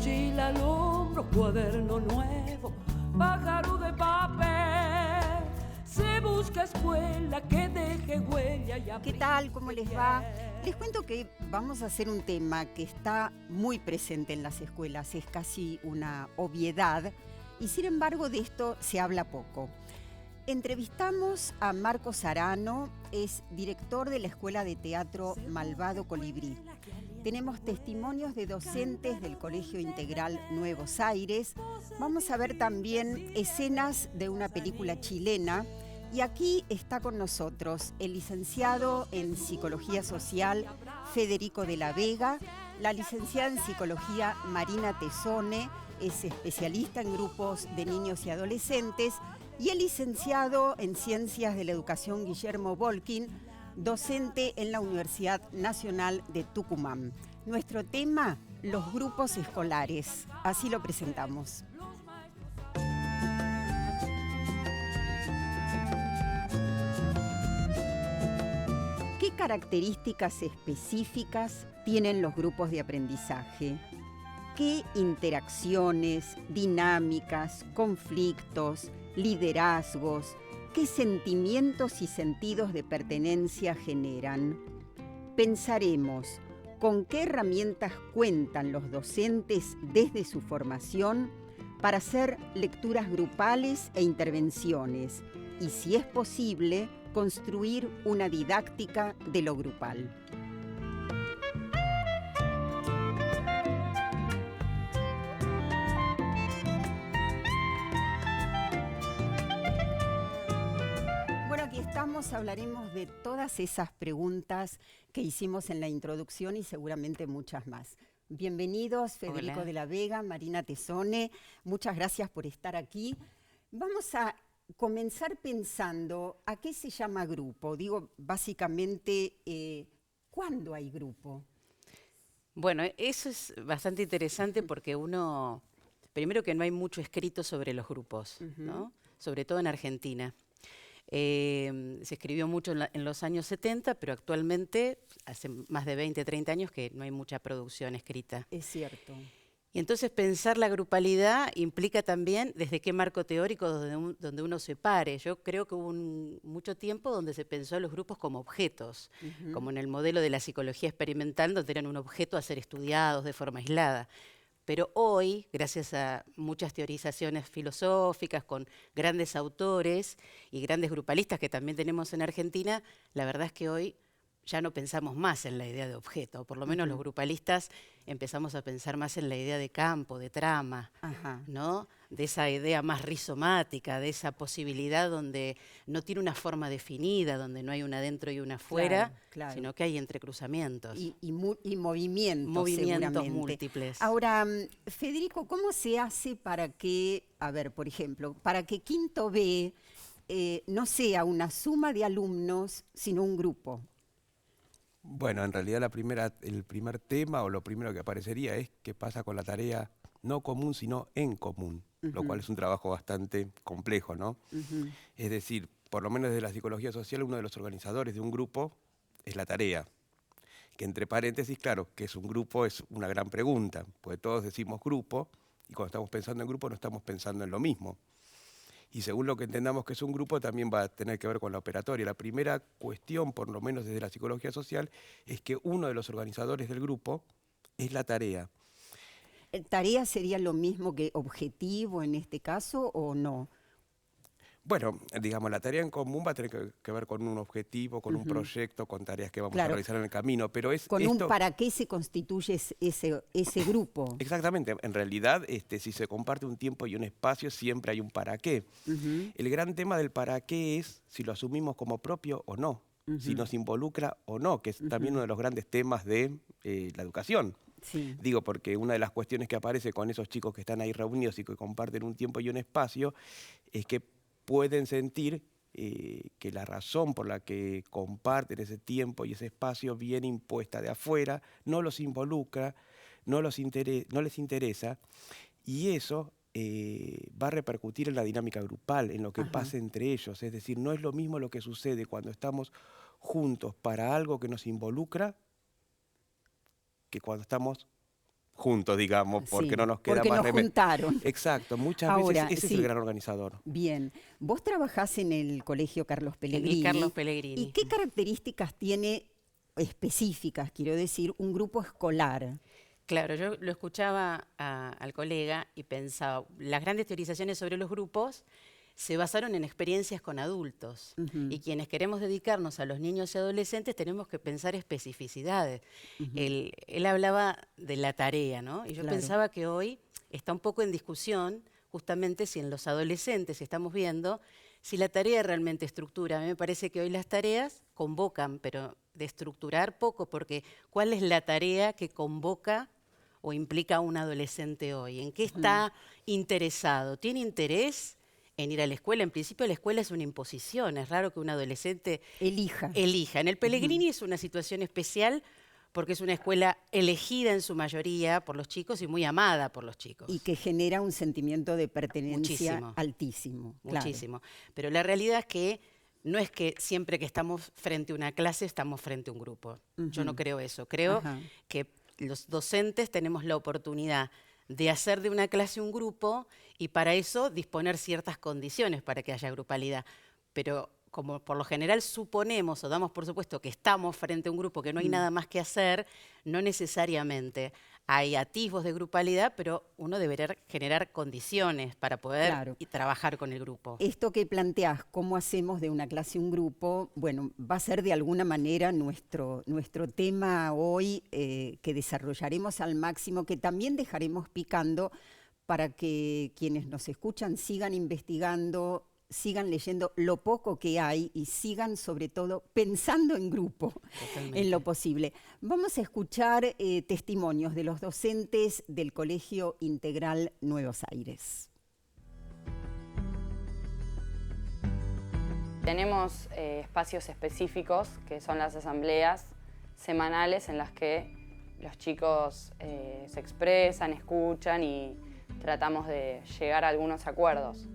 mochila al hombro, cuaderno nuevo, pájaro de papel. Se busca escuela que deje huella y ¿Qué tal? ¿Cómo les va? Les cuento que vamos a hacer un tema que está muy presente en las escuelas, es casi una obviedad, y sin embargo de esto se habla poco. Entrevistamos a Marcos Arano, es director de la Escuela de Teatro Malvado Colibrí. Tenemos testimonios de docentes del Colegio Integral Nuevos Aires. Vamos a ver también escenas de una película chilena. Y aquí está con nosotros el licenciado en Psicología Social Federico de la Vega, la licenciada en Psicología Marina Tesone, es especialista en grupos de niños y adolescentes, y el licenciado en Ciencias de la Educación Guillermo Volkin, docente en la Universidad Nacional de Tucumán. Nuestro tema, los grupos escolares. Así lo presentamos. ¿Qué características específicas tienen los grupos de aprendizaje? ¿Qué interacciones, dinámicas, conflictos, liderazgos, qué sentimientos y sentidos de pertenencia generan? Pensaremos con qué herramientas cuentan los docentes desde su formación para hacer lecturas grupales e intervenciones y, si es posible, construir una didáctica de lo grupal. Bueno, aquí estamos, hablaremos de todas esas preguntas que hicimos en la introducción y seguramente muchas más. Bienvenidos, Federico Hola. de la Vega, Marina Tesone, muchas gracias por estar aquí. Vamos a comenzar pensando a qué se llama grupo. Digo, básicamente, ¿cuándo hay grupo? Bueno, eso es bastante interesante porque primero que no hay mucho escrito sobre los grupos, ¿no? Sobre todo en Argentina. Se escribió mucho en los años 70, pero actualmente hace más de 20, 30 años que no hay mucha producción escrita. Es cierto. Y entonces pensar la grupalidad implica también desde qué marco teórico donde uno se pare. Yo creo que hubo mucho tiempo donde se pensó a los grupos como objetos, como en el modelo de la psicología experimental, donde eran un objeto a ser estudiados de forma aislada. Pero hoy, gracias a muchas teorizaciones filosóficas con grandes autores y grandes grupalistas que también tenemos en Argentina, la verdad es que hoy ya no pensamos más en la idea de objeto, o por lo menos los grupalistas empezamos a pensar más en la idea de campo, de trama, ¿no? De esa idea más rizomática, de esa posibilidad donde no tiene una forma definida, donde no hay una adentro y una afuera, Claro. sino que hay entrecruzamientos. Y movimientos, Movimientos seguramente. múltiples. Ahora, Federico, ¿cómo se hace para que, por ejemplo, para que Quinto B no sea una suma de alumnos, sino un grupo? Bueno, en realidad el primer tema o lo primero que aparecería es qué pasa con la tarea no común, sino en común, lo cual es un trabajo bastante complejo, ¿no? Es decir, por lo menos desde la psicología social, uno de los organizadores de un grupo es la tarea, que entre paréntesis, claro, que es un grupo es una gran pregunta, porque todos decimos grupo, y cuando estamos pensando en grupo no estamos pensando en lo mismo. Y según lo que entendamos que es un grupo, también va a tener que ver con la operatoria. La primera cuestión, por lo menos desde la psicología social, es que uno de los organizadores del grupo es la tarea. ¿Tarea sería lo mismo que objetivo en este caso o no? Bueno, digamos, la tarea en común va a tener que ver con un objetivo, con un proyecto, con tareas que vamos a realizar en el camino, pero es con un para qué se constituye ese grupo. Exactamente, en realidad si se comparte un tiempo y un espacio siempre hay un para qué. El gran tema del para qué es si lo asumimos como propio o no, si nos involucra o no, que es también uno de los grandes temas de la educación. Sí. Digo, porque una de las cuestiones que aparece con esos chicos que están ahí reunidos y que comparten un tiempo y un espacio es que pueden sentir que la razón por la que comparten ese tiempo y ese espacio viene impuesta de afuera, no los involucra, no les interesa, y eso va a repercutir en la dinámica grupal, en lo que pasa entre ellos. Es decir, no es lo mismo lo que sucede cuando estamos juntos para algo que nos involucra que cuando estamos juntos, digamos, porque Sí, no nos queda porque más nos remedio. juntaron. Exacto, muchas Ahora, veces ese sí. es el gran organizador. Bien, vos trabajás en el Colegio Carlos En Pellegrini. el Carlos Pellegrini. ¿Y qué características tiene específicas, quiero decir, un grupo escolar? Claro, yo lo escuchaba al colega y pensaba, las grandes teorizaciones sobre los grupos se basaron en experiencias con adultos. Y quienes queremos dedicarnos a los niños y adolescentes tenemos que pensar especificidades. Él hablaba de la tarea, ¿no? Y yo Claro. pensaba que hoy está un poco en discusión justamente si en los adolescentes estamos viendo si la tarea realmente estructura. A mí me parece que hoy las tareas convocan, pero de estructurar poco, porque ¿cuál es la tarea que convoca o implica a un adolescente hoy? ¿En qué está interesado? ¿Tiene interés en ir a la escuela? En principio la escuela es una imposición, es raro que un adolescente Elija. En el Pellegrini es una situación especial porque es una escuela elegida en su mayoría por los chicos y muy amada por los chicos. Y que genera un sentimiento de pertenencia Muchísimo. altísimo. Claro. Muchísimo. Pero la realidad es que no es que siempre que estamos frente a una clase estamos frente a un grupo. Yo no creo eso. Creo Ajá. que los docentes tenemos la oportunidad de hacer de una clase un grupo y para eso disponer ciertas condiciones para que haya grupalidad. Pero como por lo general suponemos o damos por supuesto que estamos frente a un grupo, que no hay nada más que hacer, no necesariamente hay atisbos de grupalidad, pero uno debería generar condiciones para poder Claro. y trabajar con el grupo. Esto que planteás, cómo hacemos de una clase un grupo, bueno, va a ser de alguna manera nuestro tema hoy que desarrollaremos al máximo, que también dejaremos picando para que quienes nos escuchan sigan investigando, sigan leyendo lo poco que hay y sigan sobre todo pensando en grupo, Totalmente. en lo posible. Vamos a escuchar testimonios de los docentes del Colegio Integral Nuevos Aires. Tenemos espacios específicos que son las asambleas semanales en las que los chicos se expresan, escuchan y tratamos de llegar a algunos acuerdos.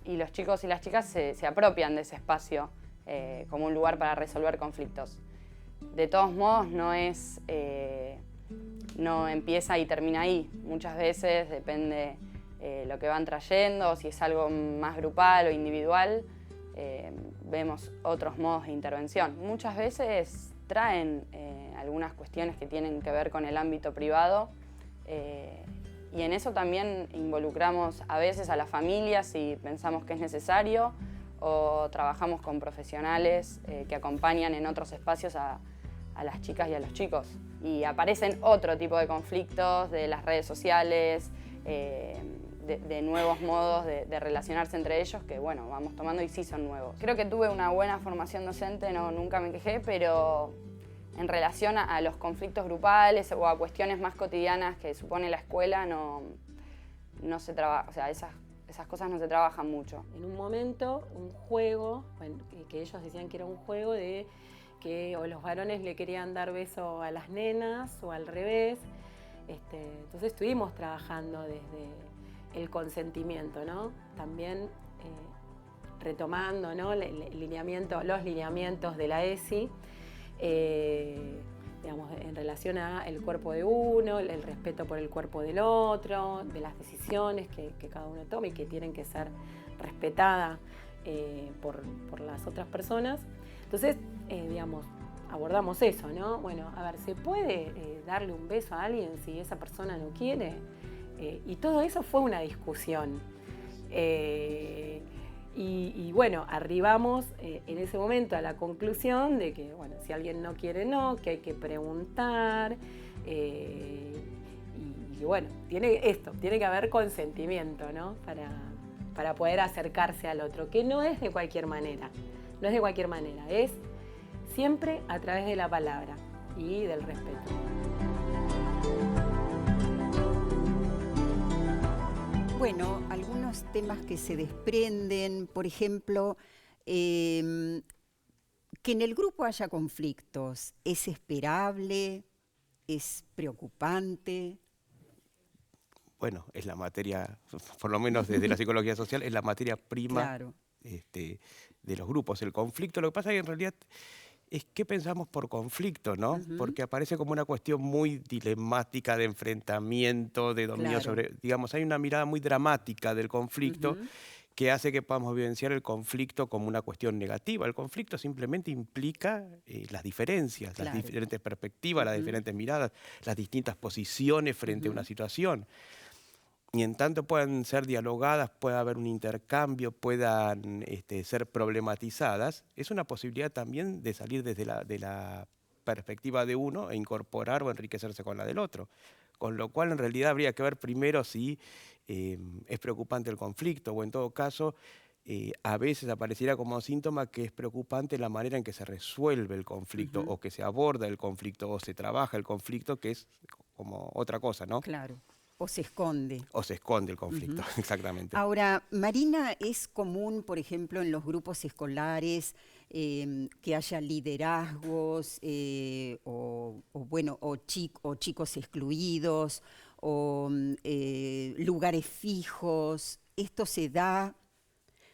Y los chicos y las chicas se apropian de ese espacio como un lugar para resolver conflictos. De todos modos, no empieza y termina ahí. Muchas veces depende lo que van trayendo, si es algo más grupal o individual, vemos otros modos de intervención. Muchas veces traen algunas cuestiones que tienen que ver con el ámbito privado, y en eso también involucramos a veces a las familias si pensamos que es necesario, o trabajamos con profesionales que acompañan en otros espacios a las chicas y a los chicos. Y aparecen otro tipo de conflictos de las redes sociales, de nuevos modos de relacionarse entre ellos que, bueno, vamos tomando y sí son nuevos. Creo que tuve una buena formación docente, nunca me quejé, pero en relación a los conflictos grupales o a cuestiones más cotidianas que supone la escuela, no se trabaja, o sea, esas cosas no se trabajan mucho. En un momento, un juego, bueno, que ellos decían que era un juego de que o los varones le querían dar beso a las nenas o al revés. Entonces estuvimos trabajando desde el consentimiento, ¿no? También retomando, ¿no? los lineamientos de la ESI, digamos, en relación al cuerpo de uno, el respeto por el cuerpo del otro, de las decisiones que cada uno toma y que tienen que ser respetadas por las otras personas. Entonces, digamos, abordamos eso, ¿no? Bueno, a ver, ¿se puede darle un beso a alguien si esa persona no quiere? Y todo eso fue una discusión. Y bueno, arribamos en ese momento a la conclusión de que, bueno, si alguien no quiere, no, que hay que preguntar. Y bueno, tiene que haber consentimiento, ¿no? Para poder acercarse al otro, que no es de cualquier manera. No es de cualquier manera, es siempre a través de la palabra y del respeto. Bueno, algunos temas que se desprenden, por ejemplo, que en el grupo haya conflictos, ¿es esperable? ¿Es preocupante? Bueno, es la materia, por lo menos desde la psicología social, es la materia prima Claro. de los grupos. El conflicto, lo que pasa es que en realidad es qué pensamos por conflicto, ¿no? Ujú. Porque aparece como una cuestión muy dilemática de enfrentamiento, de dominio Claro. sobre... Digamos, hay una mirada muy dramática del conflicto Ujú. que hace que podamos vivenciar el conflicto como una cuestión negativa. El conflicto simplemente implica las diferencias, las Claro. diferentes perspectivas, las Ujú. diferentes miradas, las distintas posiciones frente a una situación. Y en tanto puedan ser dialogadas, pueda haber un intercambio, puedan ser problematizadas, es una posibilidad también de salir desde de la perspectiva de uno e incorporar o enriquecerse con la del otro. Con lo cual, en realidad, habría que ver primero si es preocupante el conflicto o, en todo caso, a veces apareciera como síntoma que es preocupante la manera en que se resuelve el conflicto Ujú. o que se aborda el conflicto o se trabaja el conflicto, que es como otra cosa, ¿no? Claro. O se esconde. O se esconde el conflicto, Ujú. exactamente. Ahora, Marina, es común, por ejemplo, en los grupos escolares que haya liderazgos o chicos excluidos o lugares fijos. ¿Esto se da?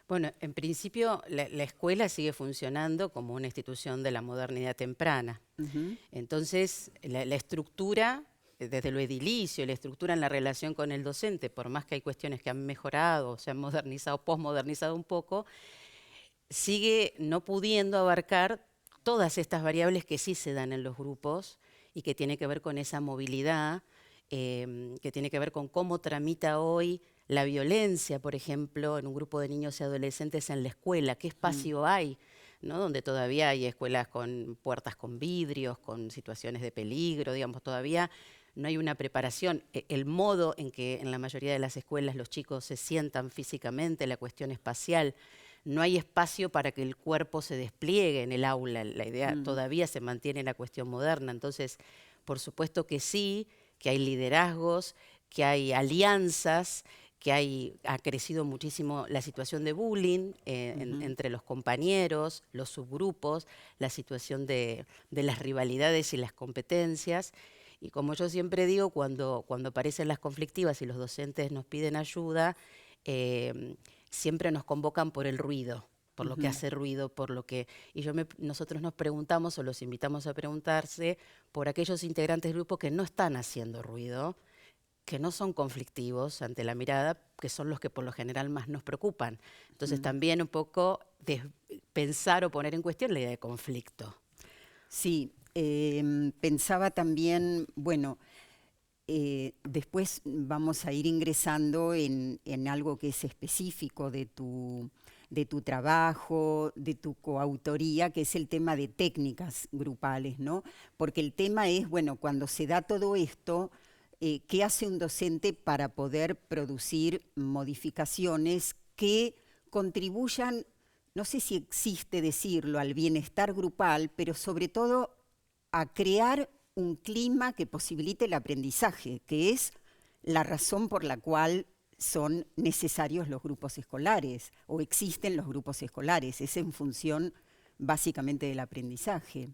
Bueno, en principio la escuela sigue funcionando como una institución de la modernidad temprana. Ujú. Entonces, la estructura, desde lo edilicio, la estructura en la relación con el docente, por más que hay cuestiones que han mejorado, se han modernizado, posmodernizado un poco, sigue no pudiendo abarcar todas estas variables que sí se dan en los grupos y que tiene que ver con esa movilidad, que tiene que ver con cómo tramita hoy la violencia, por ejemplo, en un grupo de niños y adolescentes en la escuela, qué espacio hay, ¿no? Donde todavía hay escuelas con puertas con vidrios, con situaciones de peligro, digamos, todavía no hay una preparación. El modo en que en la mayoría de las escuelas los chicos se sientan físicamente, la cuestión espacial, no hay espacio para que el cuerpo se despliegue en el aula. La idea todavía se mantiene en la cuestión moderna. Entonces, por supuesto que sí, que hay liderazgos, que hay alianzas, que ha crecido muchísimo la situación de bullying entre los compañeros, los subgrupos, la situación de las rivalidades y las competencias. Y como yo siempre digo, cuando aparecen las conflictivas y los docentes nos piden ayuda, siempre nos convocan por el ruido, por lo que hace ruido, por lo que... Y nosotros nos preguntamos o los invitamos a preguntarse por aquellos integrantes del grupo que no están haciendo ruido, que no son conflictivos ante la mirada, que son los que por lo general más nos preocupan. Entonces también un poco de pensar o poner en cuestión la idea de conflicto. Sí, pensaba también, bueno, después vamos a ir ingresando en algo que es específico de tu trabajo, de tu coautoría, que es el tema de técnicas grupales, ¿no? Porque el tema es, bueno, cuando se da todo esto, ¿qué hace un docente para poder producir modificaciones que contribuyan, no sé si existe decirlo, al bienestar grupal, pero sobre todo a crear un clima que posibilite el aprendizaje, que es la razón por la cual son necesarios los grupos escolares o existen los grupos escolares? Es en función básicamente del aprendizaje.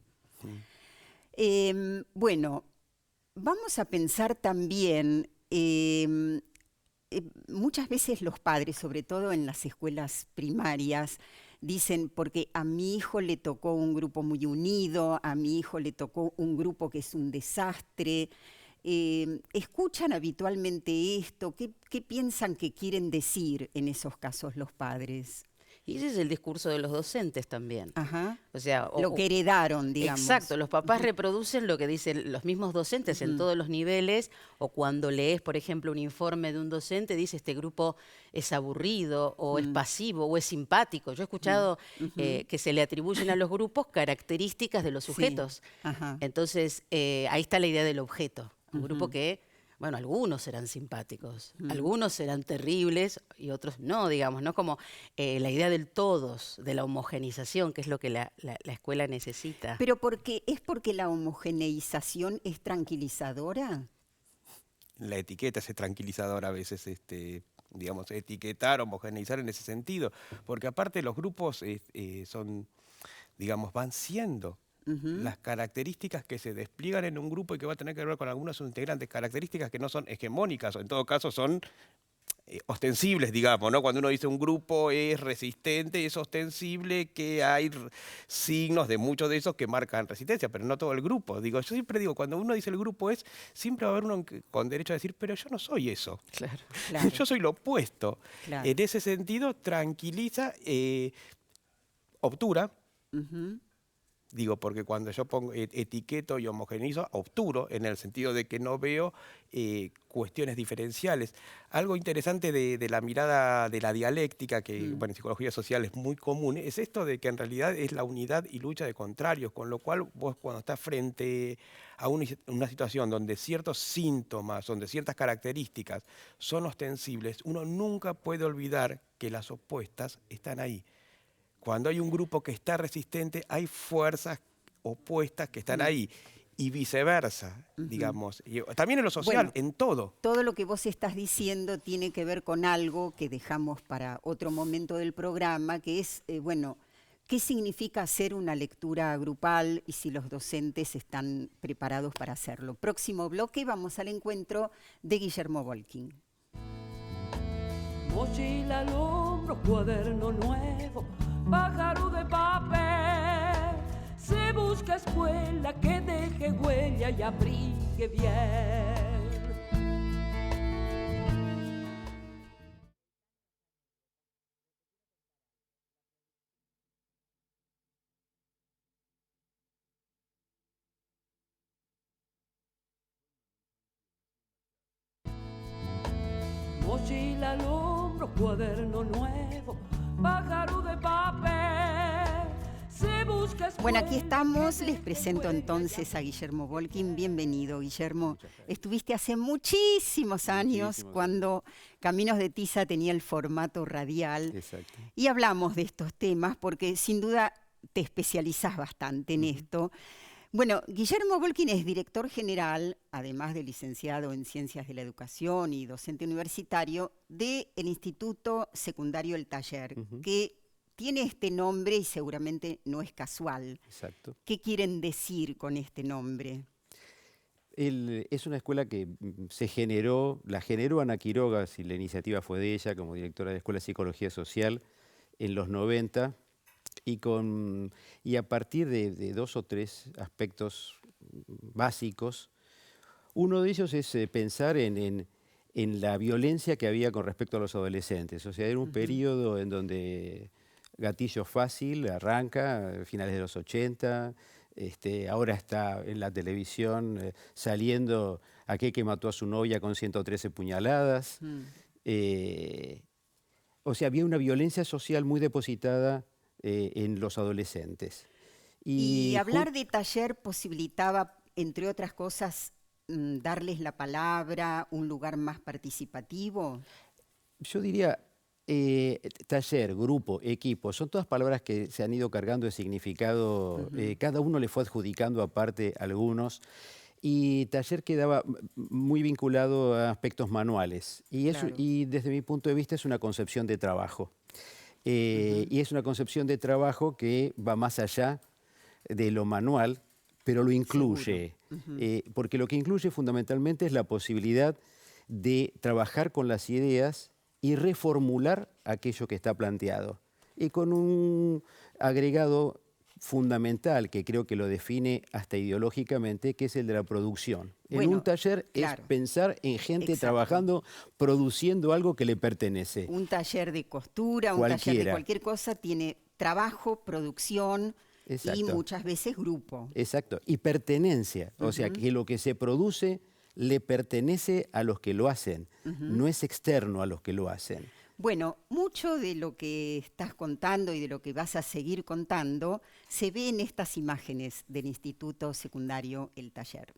Bueno, vamos a pensar también, muchas veces los padres, sobre todo en las escuelas primarias, dicen, porque a mi hijo le tocó un grupo muy unido, a mi hijo le tocó un grupo que es un desastre. ¿Escuchan habitualmente esto? ¿Qué piensan que quieren decir en esos casos los padres? Y ese es el discurso de los docentes también. Ajá. O sea, Lo que heredaron, digamos. Exacto, los papás reproducen lo que dicen los mismos docentes en todos los niveles, o cuando lees, por ejemplo, un informe de un docente, dice este grupo es aburrido, o es pasivo, o es simpático. Yo he escuchado que se le atribuyen a los grupos características de los sujetos. Ajá. Entonces, ahí está la idea del objeto. Un grupo que, bueno, algunos serán simpáticos, algunos serán terribles y otros no, digamos, ¿no? Como la idea del todos, de la homogeneización, que es lo que la escuela necesita. Pero ¿es porque la homogeneización es tranquilizadora? La etiqueta es tranquilizadora a veces, digamos, etiquetar, homogeneizar en ese sentido, porque aparte los grupos son, digamos, van siendo las características que se despliegan en un grupo y que va a tener que ver con algunos de sus integrantes, características que no son hegemónicas o en todo caso son ostensibles, digamos, ¿no? Cuando uno dice un grupo es resistente, es ostensible que hay signos de muchos de esos que marcan resistencia, pero no todo el grupo. Digo, yo siempre digo, cuando uno dice el grupo es, siempre va a haber uno con derecho a decir, pero yo no soy eso. Claro. Claro. Yo soy lo opuesto. Claro. En ese sentido, tranquiliza, obtura. Ujú. Digo, porque cuando yo pongo etiqueto y homogeneizo, obturo en el sentido de que no veo cuestiones diferenciales. Algo interesante de la mirada de la dialéctica, que bueno, en psicología social es muy común, es esto de que en realidad es la unidad y lucha de contrarios, con lo cual vos cuando estás frente a una situación donde ciertos síntomas, donde ciertas características son ostensibles, uno nunca puede olvidar que las opuestas están ahí. Cuando hay un grupo que está resistente, hay fuerzas opuestas que están ahí. Y viceversa, digamos. Y también en lo social, Bueno, en todo. Todo lo que vos estás diciendo tiene que ver con algo que dejamos para otro momento del programa, que es, bueno, ¿qué significa hacer una lectura grupal y si los docentes están preparados para hacerlo? Próximo bloque, vamos al encuentro de Guillermo Bolkin. Mochila al hombro, cuaderno nuevo, pájaro de papel. Se busca escuela que deje huella y abrigue bien. Mochila al hombro, cuaderno nuevo, pájaro de papel. Se busca Bueno, aquí estamos. Les presento entonces a Guillermo Bolkin. Bienvenido, Guillermo. Estuviste hace muchísimos años cuando Caminos de Tiza tenía el formato radial. Exacto. Y hablamos de estos temas porque sin duda te especializás bastante en esto. Bueno, Guillermo Bolkin es director general, además de licenciado en Ciencias de la Educación y docente universitario, del Instituto Secundario El Taller, que tiene este nombre y seguramente no es casual. Exacto. ¿Qué quieren decir con este nombre? Es una escuela que la generó Ana Quiroga, si la iniciativa fue de ella, como directora de la Escuela de Psicología Social, en los 90, y a partir de 2 o 3 aspectos básicos. Uno de ellos es pensar en la violencia que había con respecto a los adolescentes. O sea, era un periodo en donde Gatillo Fácil arranca a finales de los 80, ahora está en la televisión saliendo aquel que mató a su novia con 113 puñaladas. O sea, había una violencia social muy depositada en los adolescentes. Y hablar de taller posibilitaba, entre otras cosas, darles la palabra, un lugar más participativo. Yo diría, taller, grupo, equipo, son todas palabras que se han ido cargando de significado, cada uno le fue adjudicando aparte algunos, y taller quedaba muy vinculado a aspectos manuales, y desde mi punto de vista es una concepción de trabajo. Y es una concepción de trabajo que va más allá de lo manual, pero lo incluye, porque lo que incluye fundamentalmente es la posibilidad de trabajar con las ideas y reformular aquello que está planteado. Y con un agregado fundamental que creo que lo define hasta ideológicamente, que es el de la producción. Bueno, en un taller es pensar en gente trabajando, produciendo algo que le pertenece. Un taller de costura, un taller de cualquier cosa tiene trabajo, producción y muchas veces grupo. Exacto, y pertenencia, o sea, que lo que se produce le pertenece a los que lo hacen, no es externo a los que lo hacen. Bueno, mucho de lo que estás contando y de lo que vas a seguir contando se ve en estas imágenes del Instituto Secundario El Taller.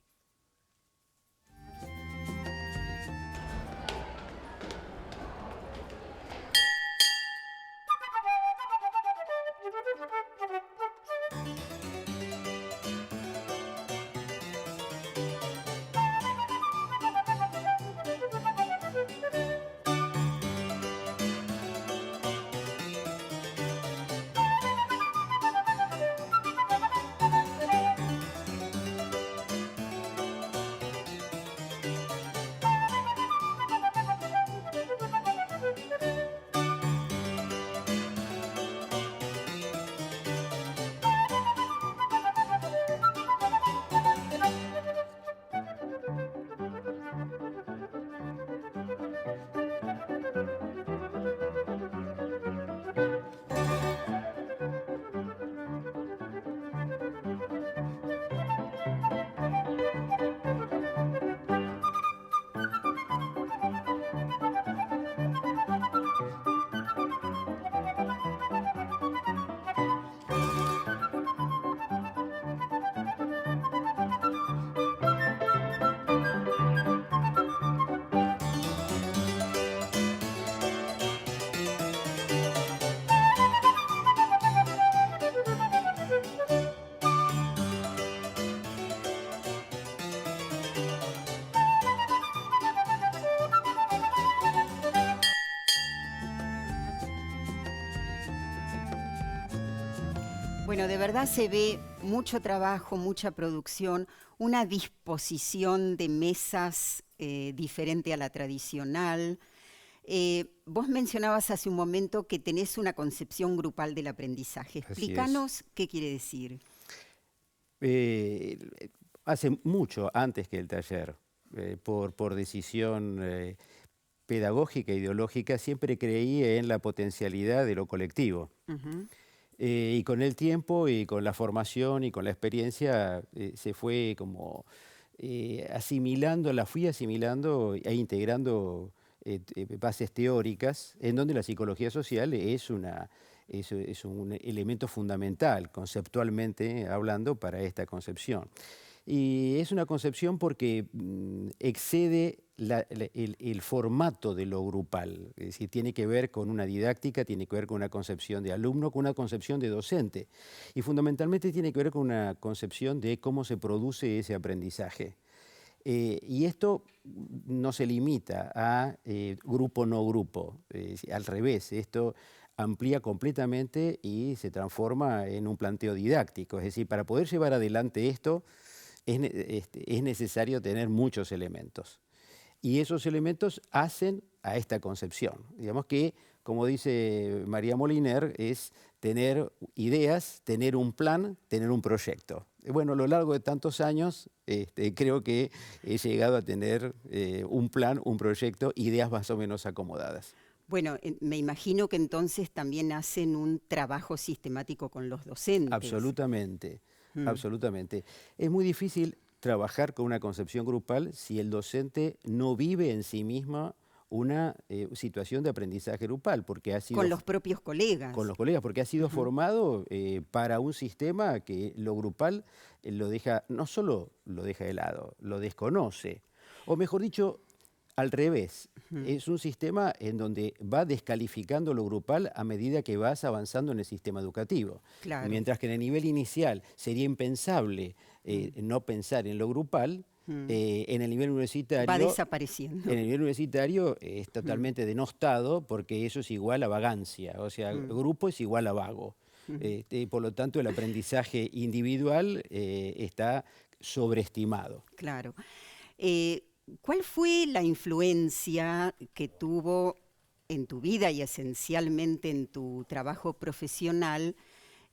Bueno, de verdad se ve mucho trabajo, mucha producción, una disposición de mesas diferente a la tradicional. Vos mencionabas hace un momento que tenés una concepción grupal del aprendizaje. Explícanos qué quiere decir. Hace mucho antes que el taller, por decisión pedagógica, ideológica, siempre creí en la potencialidad de lo colectivo. Y con el tiempo y con la formación y con la experiencia se fue como asimilando, la fui asimilando e integrando bases teóricas en donde la psicología social es un elemento fundamental, conceptualmente hablando, para esta concepción. Y es una concepción porque excede el formato de lo grupal, es decir, tiene que ver con una didáctica, tiene que ver con una concepción de alumno, con una concepción de docente, y fundamentalmente tiene que ver con una concepción de cómo se produce ese aprendizaje. Y esto no se limita a grupo no grupo, al revés, esto amplía completamente y se transforma en un planteo didáctico, es decir, para poder llevar adelante esto es necesario tener muchos elementos. Y esos elementos hacen a esta concepción. Digamos que, como dice María Moliner, es tener ideas, tener un plan, tener un proyecto. Bueno, a lo largo de tantos años creo que he llegado a tener un plan, un proyecto, ideas más o menos acomodadas. Bueno, me imagino que entonces también hacen un trabajo sistemático con los docentes. Absolutamente, absolutamente. Es muy difícil trabajar con una concepción grupal si el docente no vive en sí misma una situación de aprendizaje grupal, porque ha sido... Con los propios colegas. Con los colegas, porque ha sido formado para un sistema que lo grupal lo deja, no solo lo deja de lado, lo desconoce. O mejor dicho, al revés, es un sistema en donde va descalificando lo grupal a medida que vas avanzando en el sistema educativo. Claro. Mientras que en el nivel inicial sería impensable no pensar en lo grupal, en el nivel universitario... Va desapareciendo. En el nivel universitario es totalmente denostado porque eso es igual a vagancia, o sea, grupo es igual a vago. Por lo tanto, el aprendizaje individual está sobreestimado. Claro. ¿Cuál fue la influencia que tuvo en tu vida y esencialmente en tu trabajo profesional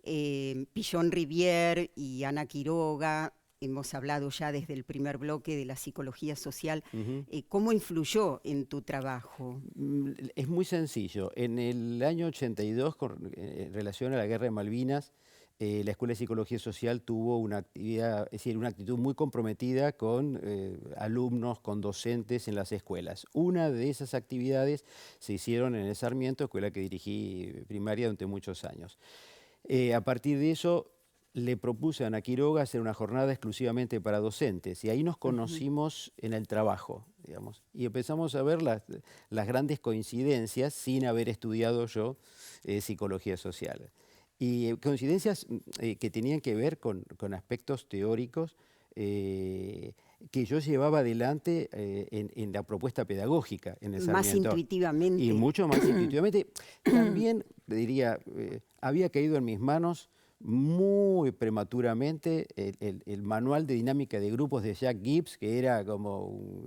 Pichon Rivière y Ana Quiroga? Hemos hablado ya desde el primer bloque de la psicología social. ¿Cómo influyó en tu trabajo? Es muy sencillo. En el año 82, en relación a la Guerra de Malvinas, la Escuela de Psicología Social tuvo una actividad, es decir, una actitud muy comprometida con alumnos, con docentes en las escuelas. Una de esas actividades se hicieron en el Sarmiento, escuela que dirigí primaria durante muchos años. A partir de eso, le propuse a Ana Quiroga hacer una jornada exclusivamente para docentes y ahí nos conocimos en el trabajo, digamos, y empezamos a ver las grandes coincidencias sin haber estudiado yo psicología social. Y coincidencias que tenían que ver con aspectos teóricos que yo llevaba adelante en la propuesta pedagógica en el Sarmiento. Más intuitivamente. Y mucho más intuitivamente. También, diría, había caído en mis manos muy prematuramente el manual de dinámica de grupos de Jack Gibbs, que era como...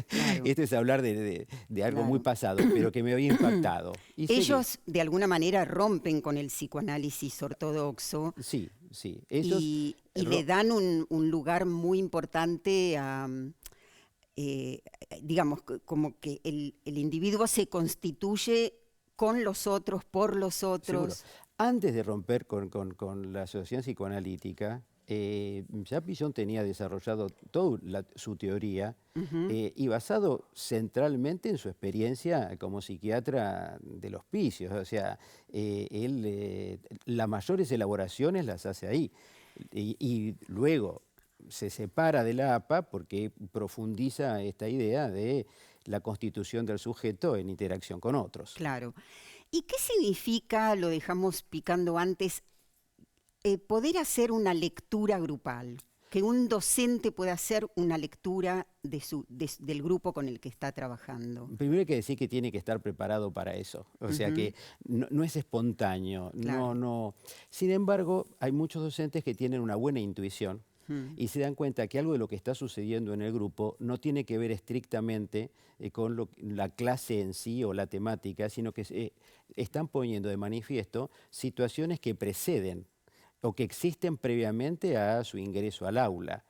Claro. Esto es hablar de algo muy pasado, pero que me había impactado. Y ellos, de alguna manera, rompen con el psicoanálisis ortodoxo. Sí, sí. Ellos y le dan un lugar muy importante a... digamos, como que el individuo se constituye con los otros, por los otros. Seguro. Antes de romper con la asociación psicoanalítica, ya Pichon tenía desarrollado toda su teoría y basado centralmente en su experiencia como psiquiatra del hospicio. O sea, él las mayores elaboraciones las hace ahí. Y luego se separa de la APA porque profundiza esta idea de la constitución del sujeto en interacción con otros. Claro. ¿Y qué significa, lo dejamos picando antes, poder hacer una lectura grupal? que un docente pueda hacer una lectura del grupo con el que está trabajando? Primero hay que decir que tiene que estar preparado para eso. O sea que no es espontáneo. Claro. No. Sin embargo, hay muchos docentes que tienen una buena intuición y se dan cuenta que algo de lo que está sucediendo en el grupo no tiene que ver estrictamente con la clase en sí o la temática, sino que están poniendo de manifiesto situaciones que preceden o que existen previamente a su ingreso al aula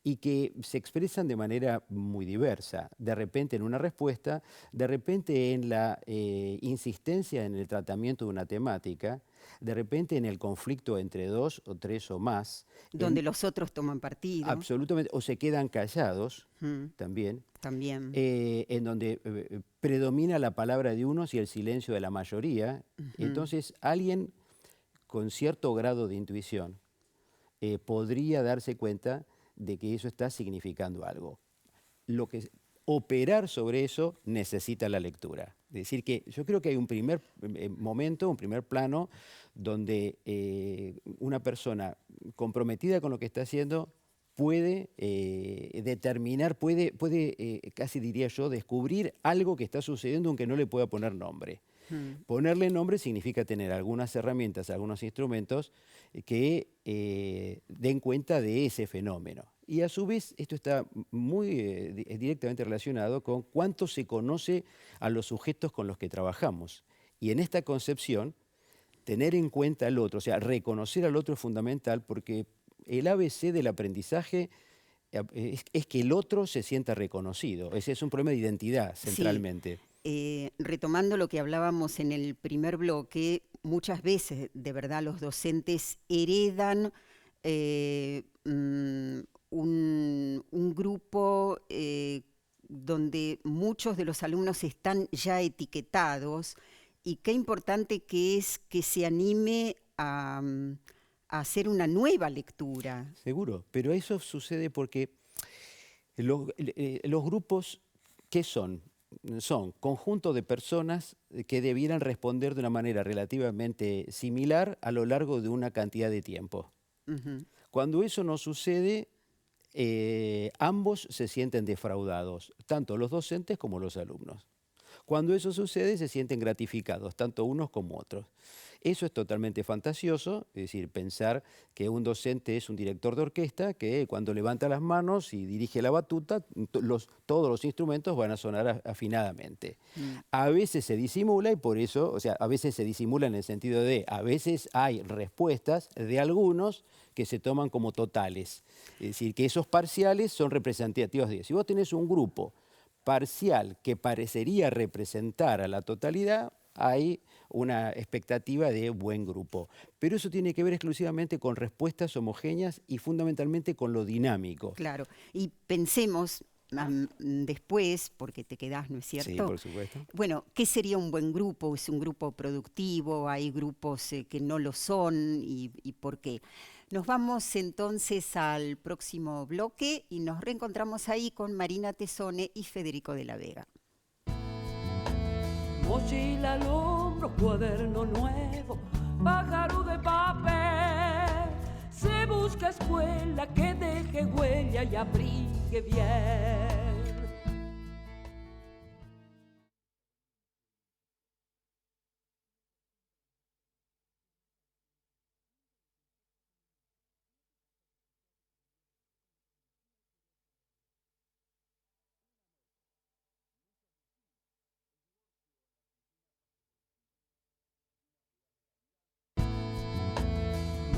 y que se expresan de manera muy diversa, de repente en una respuesta, de repente en la insistencia en el tratamiento de una temática, de repente en el conflicto entre 2 o 3 o más. Donde los otros toman partido. Absolutamente, o se quedan callados también. También. En donde predomina la palabra de unos y el silencio de la mayoría. Entonces alguien con cierto grado de intuición podría darse cuenta de que eso está significando algo. Operar sobre eso necesita la lectura. Es decir, que yo creo que hay un primer momento, un primer plano, donde una persona comprometida con lo que está haciendo puede determinar, puede casi diría yo, descubrir algo que está sucediendo aunque no le pueda poner nombre. Ponerle nombre significa tener algunas herramientas, algunos instrumentos que den cuenta de ese fenómeno. Y a su vez esto está muy directamente relacionado con cuánto se conoce a los sujetos con los que trabajamos. Y en esta concepción, tener en cuenta al otro, o sea, reconocer al otro es fundamental porque el ABC del aprendizaje es que el otro se sienta reconocido. Ese es un problema de identidad centralmente. Sí. Retomando lo que hablábamos en el primer bloque, muchas veces, de verdad, los docentes heredan un grupo donde muchos de los alumnos están ya etiquetados, y qué importante que es que se anime a hacer una nueva lectura. Seguro, pero eso sucede porque los grupos, ¿qué son? Son conjuntos de personas que debieran responder de una manera relativamente similar a lo largo de una cantidad de tiempo. Cuando eso no sucede, ambos se sienten defraudados, tanto los docentes como los alumnos. Cuando eso sucede, se sienten gratificados, tanto unos como otros. Eso es totalmente fantasioso, es decir, pensar que un docente es un director de orquesta que cuando levanta las manos y dirige la batuta, todos los instrumentos van a sonar afinadamente. A veces se disimula y por eso, o sea, a veces se disimula en el sentido de, a veces hay respuestas de algunos que se toman como totales. Es decir, que esos parciales son representativos de... Si vos tenés un grupo parcial que parecería representar a la totalidad, hay una expectativa de buen grupo. Pero eso tiene que ver exclusivamente con respuestas homogéneas y fundamentalmente con lo dinámico. Claro, y pensemos después, porque te quedás, ¿no es cierto? Sí, por supuesto. Bueno, ¿qué sería un buen grupo? ¿Es un grupo productivo? ¿Hay grupos que no lo son? ¿Y por qué? Nos vamos entonces al próximo bloque y nos reencontramos ahí con Marina Tesone y Federico de la Vega. Mochila al hombro, cuaderno nuevo, pájaro de papel. Se busca escuela que deje huella y abrigue bien.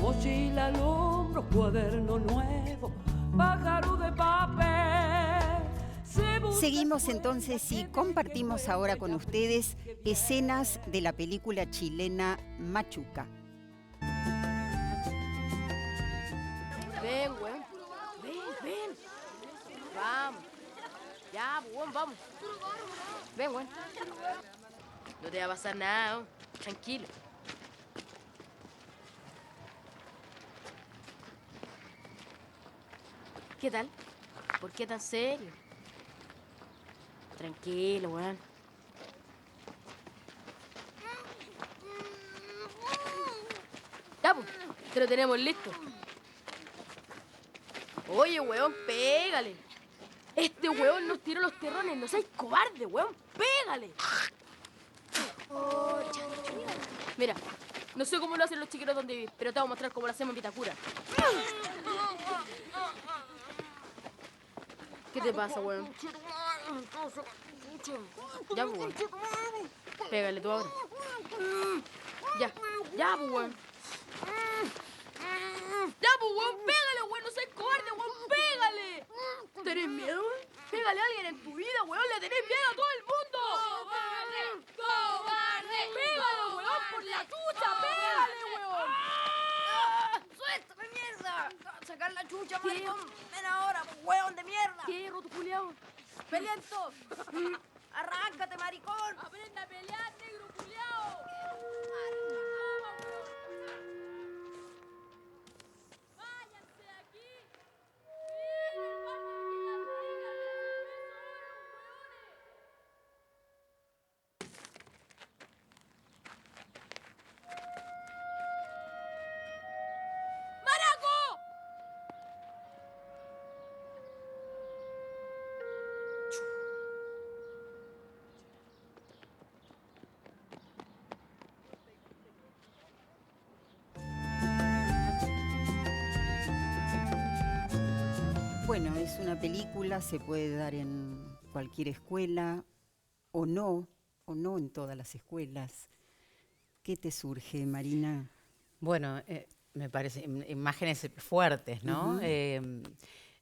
Mochila al hombro, cuaderno nuevo, pájaro de papel. Seguimos entonces y compartimos ahora con ustedes escenas de la película chilena Machuca. Ven, weón. Ven. Vamos. Ya, weón, vamos. Ven, weón. No te va a pasar nada, weón. Tranquilo. ¿Qué tal? ¿Por qué tan serio? Tranquilo, weón. Ya, pues, te lo tenemos listo. Oye, weón, pégale. Este weón nos tiró los terrones, no seas cobarde, weón, pégale. Mira, no sé cómo lo hacen los chiqueros donde vives, pero te voy a mostrar cómo lo hacemos en Vitacura. ¿Qué te pasa, weón? Ya, pues, weón. Pégale tú ahora. Ya, pues, weón. Ya, pues, weón, pégale, weón, no seas cobarde, weón, pégale. ¿Tenés miedo, weón? Pégale a alguien en tu vida, weón, le tenés miedo a todo el mundo. ¡Cobarde! ¡Cobarde! Pégale, weón, por la chucha, pégale, weón. ¡Suéltame, mierda! ¡Sacar la chucha, maricón! ¡Ven ahora, hueón de mierda! ¿Qué, roto culiao? ¡Peleento! ¡Arráncate, maricón! ¡Aprende a pelear, negro culiao! ¡Váyanse de aquí! ¡Miren, vamos a la rica! ¡Maraco! Bueno, es una película, se puede dar en cualquier escuela o no en todas las escuelas. ¿Qué te surge, Marina? Bueno, me parece imágenes fuertes, ¿no?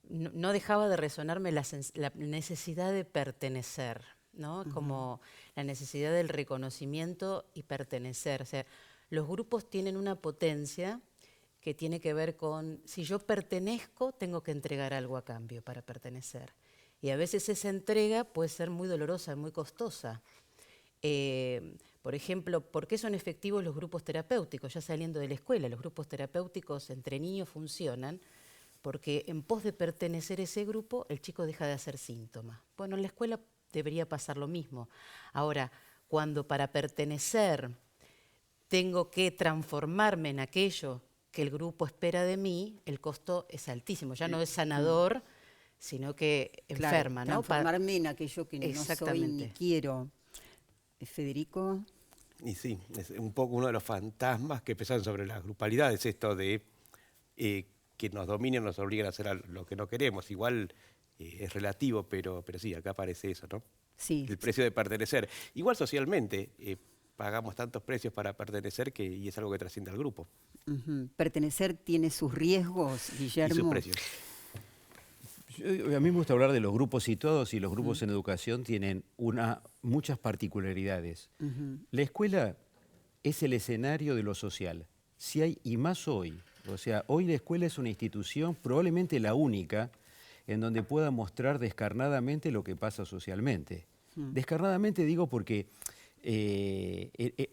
No dejaba de resonarme la necesidad de pertenecer, ¿no? Como la necesidad del reconocimiento y pertenecer. O sea, los grupos tienen una potencia que tiene que ver con, si yo pertenezco, tengo que entregar algo a cambio para pertenecer. Y a veces esa entrega puede ser muy dolorosa, muy costosa. Por ejemplo, ¿por qué son efectivos los grupos terapéuticos? Ya saliendo de la escuela, los grupos terapéuticos entre niños funcionan porque en pos de pertenecer a ese grupo, el chico deja de hacer síntomas. Bueno, en la escuela debería pasar lo mismo. Ahora, cuando para pertenecer tengo que transformarme en aquello que el grupo espera de mí, el costo es altísimo. Ya no es sanador, sino que enferma, claro, ¿no? Transformarme en aquello que no soy ni quiero. Federico. Y sí, es un poco uno de los fantasmas que pesan sobre las grupalidades, esto de que nos dominen, nos obliguen a hacer lo que no queremos. Igual es relativo, pero sí, acá aparece eso, ¿no? Sí. El precio de pertenecer. Igual socialmente pagamos tantos precios para pertenecer y es algo que trasciende al grupo. Pertenecer tiene sus riesgos, Guillermo. Y sus precios. A mí me gusta hablar de los grupos situados y los grupos en educación tienen muchas particularidades. La escuela es el escenario de lo social. Si hay, y más hoy, o sea, hoy la escuela es una institución, probablemente la única, en donde pueda mostrar descarnadamente lo que pasa socialmente. Descarnadamente digo porque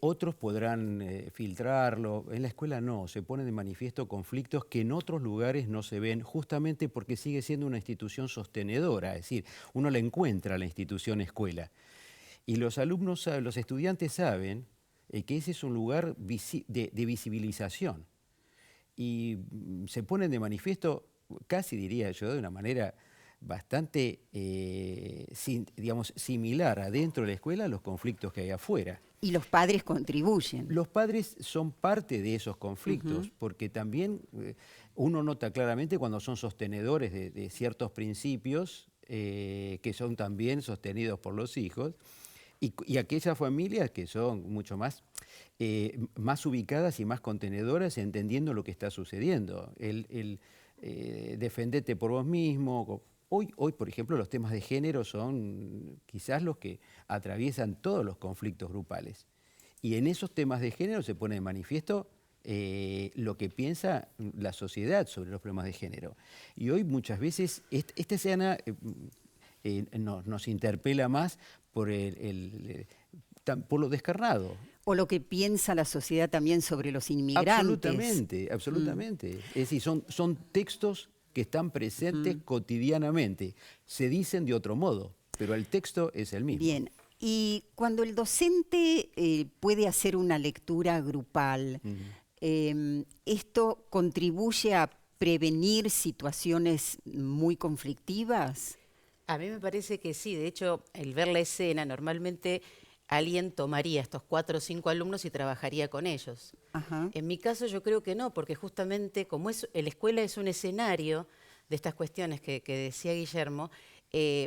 otros podrán filtrarlo, en la escuela no, se ponen de manifiesto conflictos que en otros lugares no se ven, justamente porque sigue siendo una institución sostenedora, es decir, uno la encuentra a la institución escuela. Y los alumnos, los estudiantes saben que ese es un lugar de visibilización. Y se ponen de manifiesto, casi diría yo, de una manera bastante, digamos, similar adentro de la escuela a los conflictos que hay afuera. Y los padres contribuyen. Los padres son parte de esos conflictos, porque también uno nota claramente cuando son sostenedores de ciertos principios que son también sostenidos por los hijos, y aquellas familias que son mucho más ubicadas y más contenedoras, entendiendo lo que está sucediendo. Defendete por vos mismo. Hoy, por ejemplo, los temas de género son quizás los que atraviesan todos los conflictos grupales. Y en esos temas de género se pone de manifiesto lo que piensa la sociedad sobre los problemas de género. Y hoy muchas veces esta escena nos interpela más por lo descarnado. O lo que piensa la sociedad también sobre los inmigrantes. Absolutamente. Es decir, son textos que están presentes cotidianamente. Se dicen de otro modo, pero el texto es el mismo. Bien, y cuando el docente puede hacer una lectura grupal, ¿esto contribuye a prevenir situaciones muy conflictivas? A mí me parece que sí. De hecho, el ver la escena, normalmente alguien tomaría estos 4 o 5 alumnos y trabajaría con ellos. Ajá. En mi caso yo creo que no, porque justamente como la escuela es un escenario de estas cuestiones que decía Guillermo,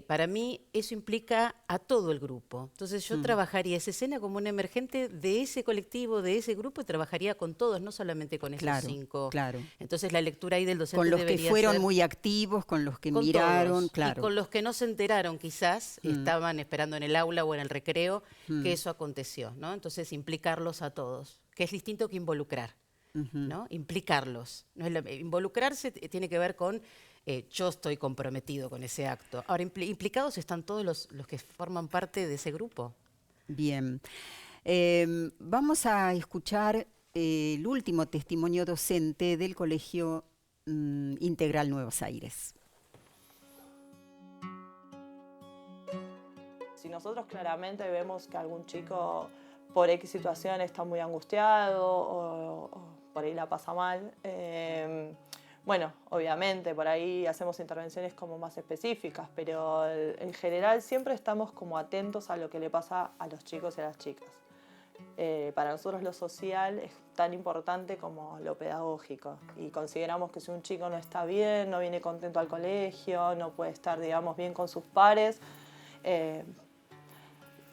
para mí eso implica a todo el grupo. Entonces yo trabajaría esa escena como un emergente de ese colectivo, de ese grupo, y trabajaría con todos, no solamente con esos 5. Claro. Entonces la lectura ahí del docente Con los que debería fueron ser muy activos, con los que con miraron, todos. claro. Y con los que no se enteraron quizás, estaban esperando en el aula o en el recreo, que eso aconteció, ¿no? Entonces implicarlos a todos, que es distinto que involucrar, ¿no? Implicarlos. No es involucrarse tiene que ver con yo estoy comprometido con ese acto. Ahora, implicados están todos los que forman parte de ese grupo. Bien. Vamos a escuchar el último testimonio docente del Colegio Integral Nuevos Aires. Si nosotros claramente vemos que algún chico por X situación está muy angustiado o por ahí la pasa mal, bueno, obviamente por ahí hacemos intervenciones como más específicas, pero en general siempre estamos como atentos a lo que le pasa a los chicos y a las chicas. Para nosotros lo social es tan importante como lo pedagógico y consideramos que si un chico no está bien, no viene contento al colegio, no puede estar, digamos, bien con sus pares,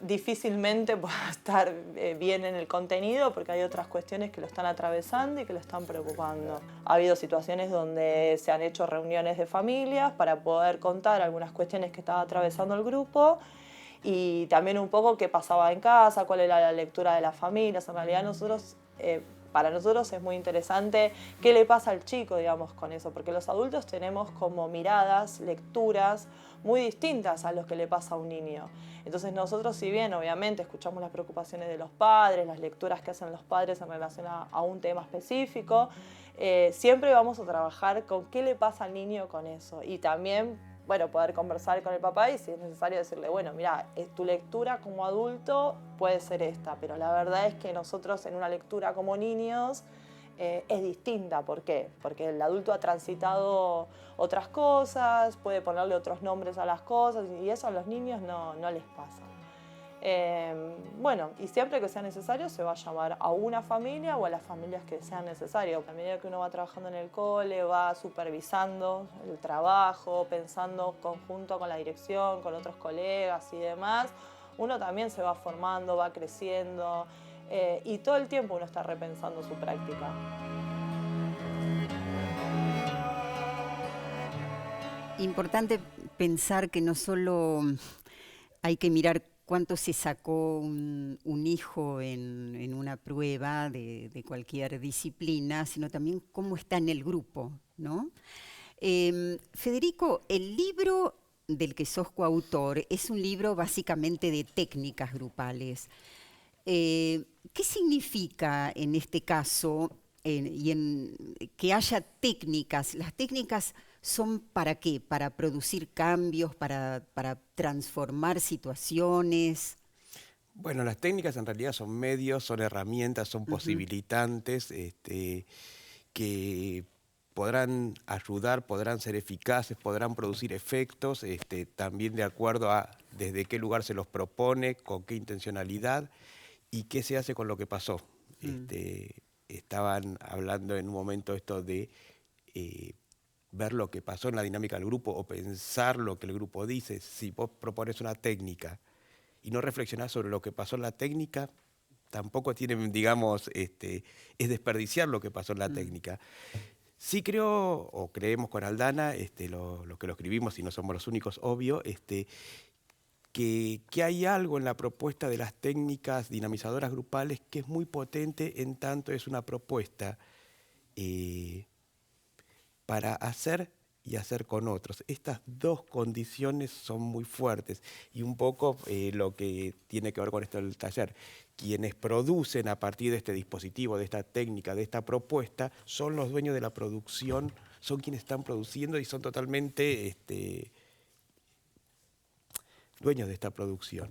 difícilmente pueda estar bien en el contenido porque hay otras cuestiones que lo están atravesando y que lo están preocupando. Ha habido situaciones donde se han hecho reuniones de familias para poder contar algunas cuestiones que estaba atravesando el grupo y también un poco qué pasaba en casa, cuál era la lectura de las familias. En realidad para nosotros es muy interesante qué le pasa al chico, digamos, con eso, porque los adultos tenemos como miradas, lecturas muy distintas a lo que le pasa a un niño. Entonces nosotros, si bien obviamente escuchamos las preocupaciones de los padres, las lecturas que hacen los padres en relación a un tema específico, siempre vamos a trabajar con qué le pasa al niño con eso y también, bueno, poder conversar con el papá y si es necesario decirle, bueno, mira, tu lectura como adulto puede ser esta, pero la verdad es que nosotros en una lectura como niños es distinta. ¿Por qué? Porque el adulto ha transitado otras cosas, puede ponerle otros nombres a las cosas y eso a los niños no les pasa. Bueno, y siempre que sea necesario se va a llamar a una familia o a las familias que sean necesarias. A medida que uno va trabajando en el cole, va supervisando el trabajo, pensando conjunto con la dirección, con otros colegas y demás, uno también se va formando, va creciendo y todo el tiempo uno está repensando su práctica. Importante pensar que no solo hay que mirar cuánto se sacó un hijo en una prueba de cualquier disciplina, sino también cómo está en el grupo, ¿no? Federico, el libro del que sos coautor es un libro básicamente de técnicas grupales. ¿Qué significa en este caso que haya técnicas? ¿Las técnicas son para qué? ¿Para producir cambios? ¿Para transformar situaciones? Bueno, las técnicas en realidad son medios, son herramientas, son posibilitantes que podrán ayudar, podrán ser eficaces, podrán producir efectos, también de acuerdo a desde qué lugar se los propone, con qué intencionalidad y qué se hace con lo que pasó. Estaban hablando en un momento esto de ver lo que pasó en la dinámica del grupo o pensar lo que el grupo dice. Si vos propones una técnica y no reflexionás sobre lo que pasó en la técnica, tampoco tiene, digamos, es desperdiciar lo que pasó en la técnica. Sí creo, o creemos con Aldana, lo que lo escribimos y no somos los únicos, obvio, que hay algo en la propuesta de las técnicas dinamizadoras grupales que es muy potente en tanto es una propuesta para hacer y hacer con otros. Estas dos condiciones son muy fuertes y un poco lo que tiene que ver con esto del taller. Quienes producen a partir de este dispositivo, de esta técnica, de esta propuesta, son los dueños de la producción, son quienes están produciendo y son totalmente dueños de esta producción.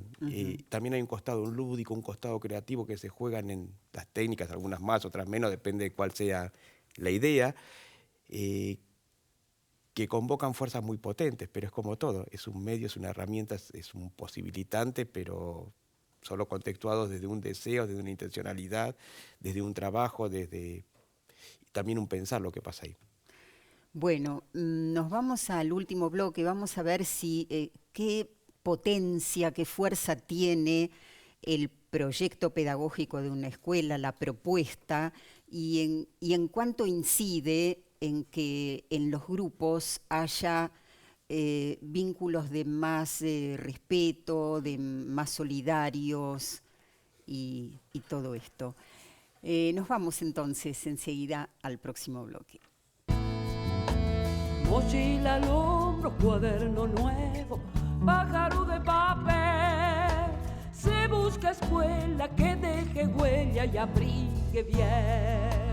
También hay un costado lúdico, un costado creativo que se juegan en las técnicas, algunas más, otras menos, depende de cuál sea la idea. que convocan fuerzas muy potentes, pero es como todo, es un medio, es una herramienta, es un posibilitante, pero solo contextuado desde un deseo, desde una intencionalidad, desde un trabajo, desde también un pensar lo que pasa ahí. Bueno, nos vamos al último bloque, vamos a ver si qué potencia, qué fuerza tiene el proyecto pedagógico de una escuela, la propuesta, y en cuánto incide en que en los grupos haya vínculos de más respeto, de más solidarios y todo esto. Nos vamos entonces enseguida al próximo bloque. Mochila al hombro, cuaderno nuevo, pájaro de papel. Se busca escuela que deje huella y abrigue bien.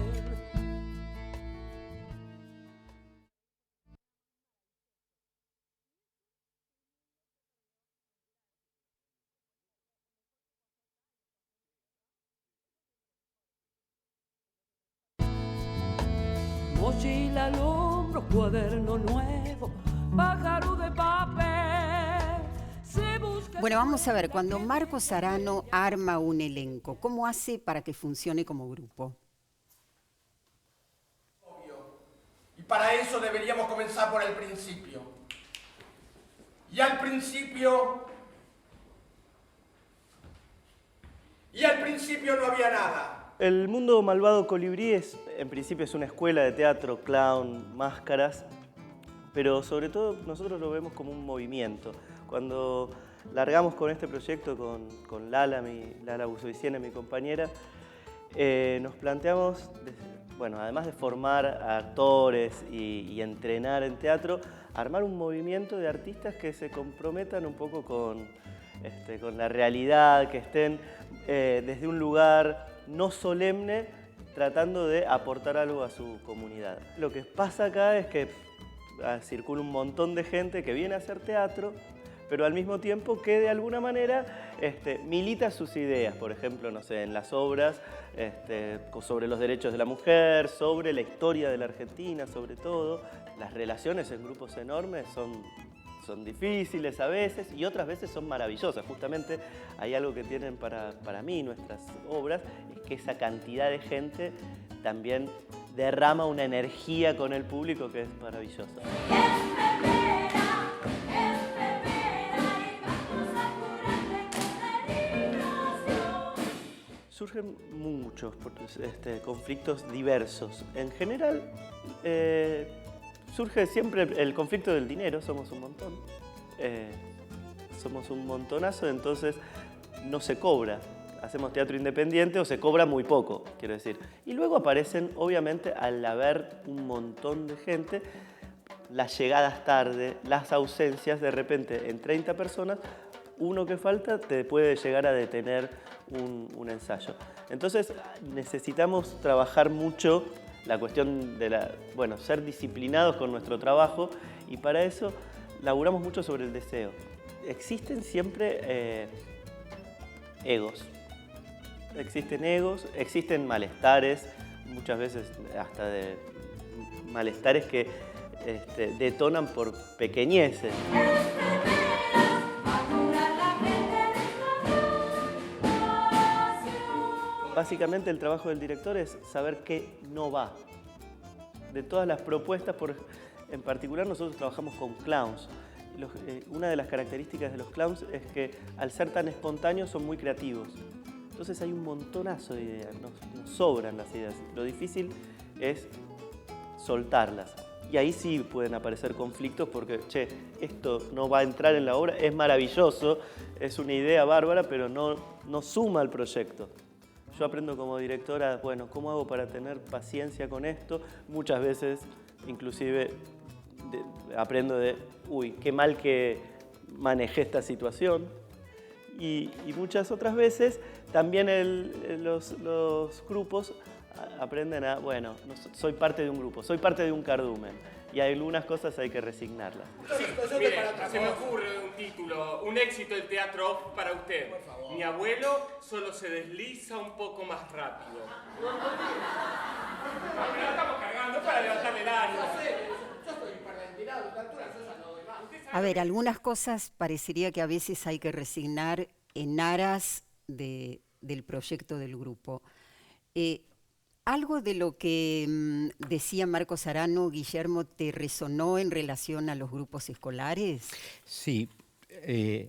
Mochila al hombro, cuaderno nuevo, pájaro de papel. Se busca. Bueno, vamos a ver, cuando Marcos Arano arma un elenco, ¿cómo hace para que funcione como grupo? Obvio. Y para eso deberíamos comenzar por el principio. Y al principio no había nada. El Mundo Malvado Colibrí en principio es una escuela de teatro, clown, máscaras, pero sobre todo nosotros lo vemos como un movimiento. Cuando largamos con este proyecto con Lala Busoviciana, mi compañera, nos planteamos, bueno, además de formar a actores y entrenar en teatro, armar un movimiento de artistas que se comprometan un poco con la realidad, que estén desde un lugar no solemne, tratando de aportar algo a su comunidad. Lo que pasa acá es que circula un montón de gente que viene a hacer teatro, pero al mismo tiempo que de alguna manera milita sus ideas, por ejemplo, no sé, en las obras sobre los derechos de la mujer, sobre la historia de la Argentina, sobre todo. Las relaciones en grupos enormes son difíciles a veces y otras veces son maravillosas. Justamente hay algo que tienen para mí nuestras obras, es que esa cantidad de gente también derrama una energía con el público que es maravillosa. Surgen muchos conflictos diversos. En general, surge siempre el conflicto del dinero, somos un montón. Somos un montonazo, entonces no se cobra. Hacemos teatro independiente o se cobra muy poco, quiero decir. Y luego aparecen, obviamente, al haber un montón de gente, las llegadas tarde, las ausencias, de repente, en 30 personas, uno que falta te puede llegar a detener un ensayo. Entonces necesitamos trabajar mucho la cuestión de ser disciplinados con nuestro trabajo, y para eso laburamos mucho sobre el deseo. Existen siempre egos. Existen malestares, muchas veces hasta de malestares que detonan por pequeñeces. Básicamente el trabajo del director es saber qué no va. De todas las propuestas, en particular nosotros trabajamos con clowns. Una de las características de los clowns es que al ser tan espontáneos son muy creativos. Entonces hay un montonazo de ideas, nos sobran las ideas. Lo difícil es soltarlas. Y ahí sí pueden aparecer conflictos porque, esto no va a entrar en la obra, es maravilloso, es una idea bárbara, pero no suma al proyecto. Yo aprendo como directora, ¿cómo hago para tener paciencia con esto? Muchas veces, inclusive, aprendo qué mal que manejé esta situación. Y muchas otras veces también los grupos aprenden soy parte de un grupo, soy parte de un cardumen. Y algunas cosas hay que resignarlas. Se me ocurre un título, un éxito del teatro para usted. Mi abuelo solo se desliza un poco más rápido. No, pero lo estamos cargando para levantarle el ánimo. Yo estoy hiperventilado, a esta altura yo ya no doy más. A ver, algunas cosas parecería que a veces hay que resignar en aras del proyecto del grupo. ¿Algo de lo que decía Marcos Arano, Guillermo, te resonó en relación a los grupos escolares? Sí,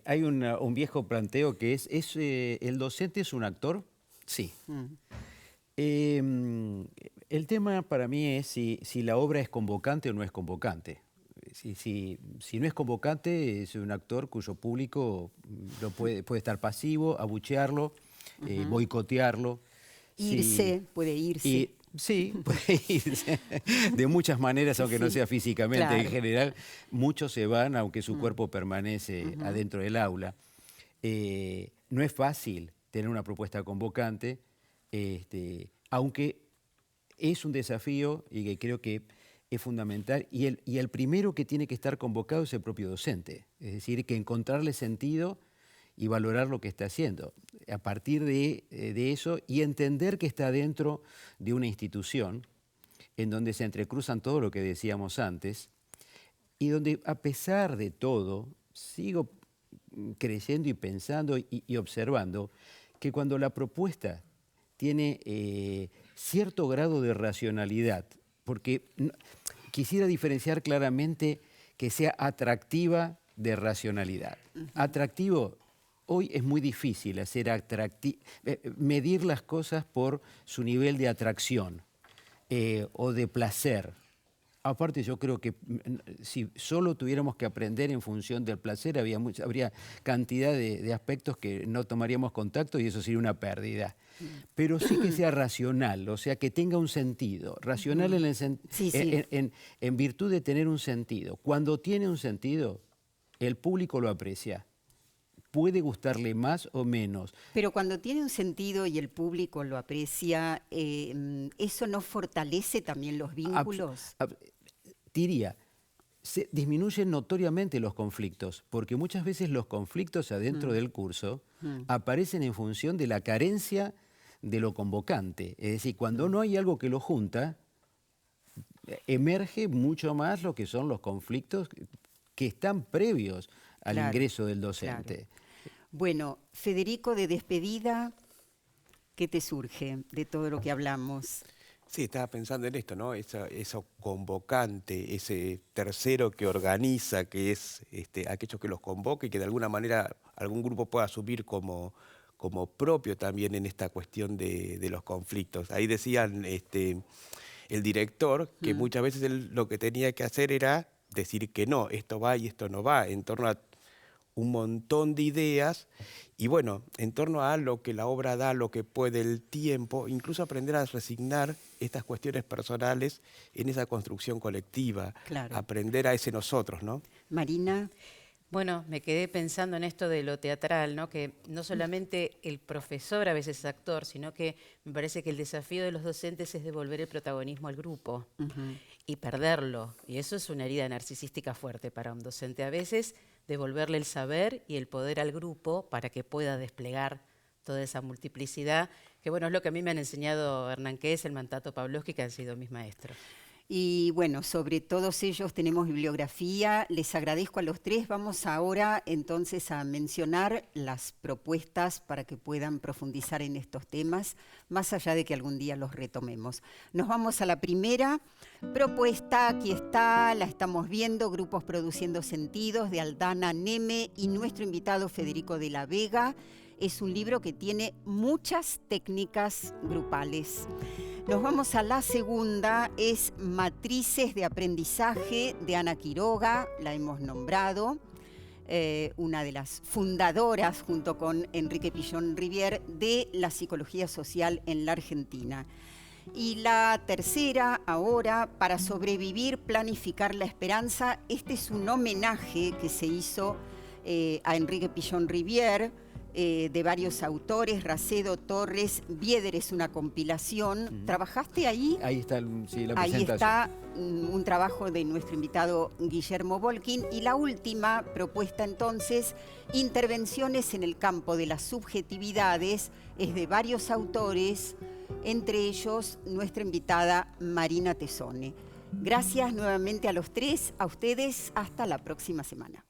hay un viejo planteo que es ¿el docente es un actor? Sí. El tema para mí es si la obra es convocante o no es convocante. Si no es convocante, es un actor cuyo público lo puede estar pasivo, abuchearlo, boicotearlo. Puede irse. Sí, puede irse. De muchas maneras, aunque no sea físicamente. Claro. En general, muchos se van, aunque su cuerpo permanece adentro del aula. No es fácil tener una propuesta convocante, aunque es un desafío y que creo que es fundamental. Y el primero que tiene que estar convocado es el propio docente. Es decir, que encontrarle sentido y valorar lo que está haciendo. A partir de eso y entender que está dentro de una institución en donde se entrecruzan todo lo que decíamos antes y donde a pesar de todo sigo creyendo y pensando y observando que cuando la propuesta tiene cierto grado de racionalidad, porque quisiera diferenciar claramente que sea atractiva de racionalidad. Atractivo. Hoy es muy difícil medir las cosas por su nivel de atracción o de placer. Aparte, yo creo que si solo tuviéramos que aprender en función del placer, habría cantidad de aspectos que no tomaríamos contacto y eso sería una pérdida. Pero sí que sea racional, o sea, que tenga un sentido. Racional en virtud de tener un sentido. Cuando tiene un sentido, el público lo aprecia. Puede gustarle más o menos. Pero cuando tiene un sentido y el público lo aprecia, ¿eso no fortalece también los vínculos? Diría, se disminuyen notoriamente los conflictos, porque muchas veces los conflictos adentro del curso aparecen en función de la carencia de lo convocante. Es decir, cuando no hay algo que lo junta, emerge mucho más lo que son los conflictos que están previos al ingreso del docente. Claro. Bueno, Federico, de despedida, ¿qué te surge de todo lo que hablamos? Sí, estaba pensando en esto, ¿no? Eso convocante, ese tercero que organiza, que es aquello que los convoca y que de alguna manera algún grupo pueda asumir como propio también en esta cuestión de los conflictos. Ahí decían el director que muchas veces él lo que tenía que hacer era decir que no, esto va y esto no va, en torno a un montón de ideas y bueno, en torno a lo que la obra da, lo que puede el tiempo, incluso aprender a resignar estas cuestiones personales en esa construcción colectiva, aprender a ese nosotros, ¿no? Marina. Bueno, me quedé pensando en esto de lo teatral, ¿no? Que no solamente el profesor a veces es actor, sino que me parece que el desafío de los docentes es devolver el protagonismo al grupo y perderlo. Y eso es una herida narcisística fuerte para un docente. A veces devolverle el saber y el poder al grupo para que pueda desplegar toda esa multiplicidad, que bueno, es lo que a mí me han enseñado Hernán Kess, el Mantato Pavlovsky, que han sido mis maestros. Y bueno, sobre todos ellos tenemos bibliografía. Les agradezco a los tres. Vamos ahora entonces a mencionar las propuestas para que puedan profundizar en estos temas, más allá de que algún día los retomemos. Nos vamos a la primera propuesta. Aquí está, la estamos viendo, Grupos Produciendo Sentidos, de Aldana Neme y nuestro invitado Federico de la Vega. Es un libro que tiene muchas técnicas grupales. Nos vamos a la segunda, es Matrices de Aprendizaje, de Ana Quiroga, la hemos nombrado, una de las fundadoras, junto con Enrique Pillón Rivière, de la psicología social en la Argentina. Y la tercera, ahora, Para sobrevivir, planificar la esperanza. Este es un homenaje que se hizo a Enrique Pillón Rivière, de varios autores, Racedo, Torres, Bieder es una compilación. ¿Trabajaste ahí? Ahí está la presentación. Ahí está un trabajo de nuestro invitado Guillermo Volkin. Y la última propuesta entonces, Intervenciones en el campo de las subjetividades, es de varios autores, entre ellos nuestra invitada Marina Tesone. Gracias nuevamente a los tres, a ustedes, hasta la próxima semana.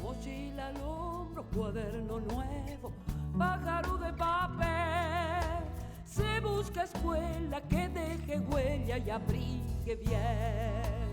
Mochila al hombro, cuaderno nuevo, pájaro de papel. Se busca escuela que deje huella y abrigue bien.